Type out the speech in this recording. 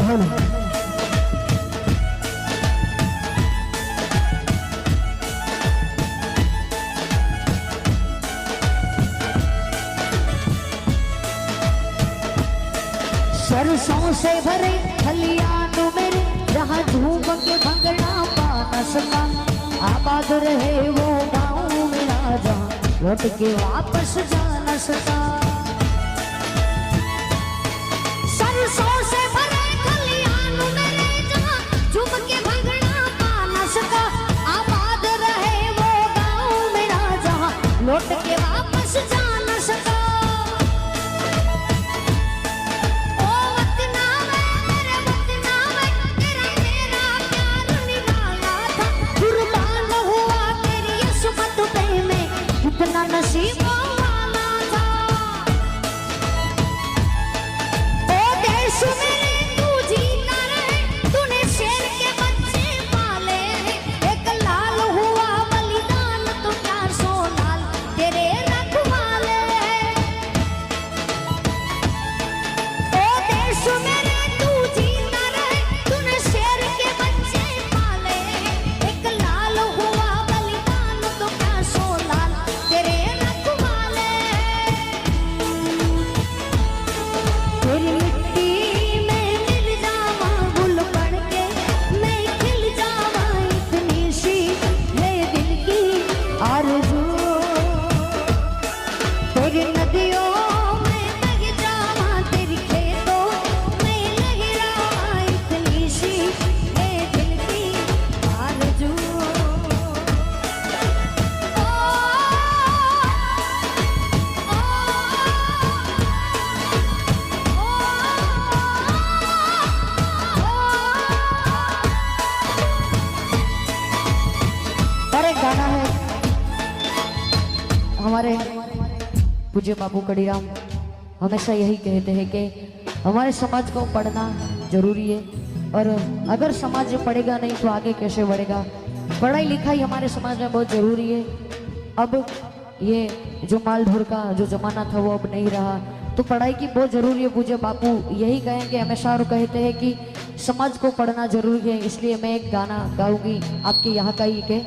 धन। सरसों से भरे खलियान मेरे जहाँ झूम के भंगड़ा पा न सका, आबाद रहे वो गाँव मेरा जहाँ लौट के वापस जा न सका। सरसों से भरे खलियान मेरे जहाँ झूम के भंगड़ा पा न सका, आबाद रहे वो गाँव मेरा जहाँ लौट के वापस जा न सका। कितना नसीबों वाला था ओ देश मेरे, तू जीता रहे, तूने शेर के बच्चे पाले, एक लाल हुआ बलिदान तो 400 लाल तेरे रखवाले। ओ देश मेरे, तू जीता रहे, तूने शेर के बच्चे पाले, एक लाल हुआ बलिदान तो 400 लाल तेरे रखवाले। तेरी मिट्टी में मिल जावा गुल पड़ के, मैं खिल जावा इतनी सी ये दिल की आरज़ू। तेरी नदियों में बह जावा, तेरी खेतों में लहरावा इतनी सी ये दिल की आरज़ू। और एक गाना है हमारे पूज्य बाबू कड़ीराम हमेशा यही कहते हैं कि हमारे समाज को पढ़ना जरूरी है, और अगर समाज पढ़ेगा नहीं तो आगे कैसे बढ़ेगा। पढ़ाई लिखाई हमारे समाज में बहुत जरूरी है। अब ये जो माल ढोर का जो जमाना था वो अब नहीं रहा, तो पढ़ाई की बहुत जरूरी है। पूज्य बापू यही कहेंगे हमेशा और कहते हैं कि समाज को पढ़ना जरूरी है। इसलिए मैं एक गाना गाऊंगी आपके यहाँ का ही के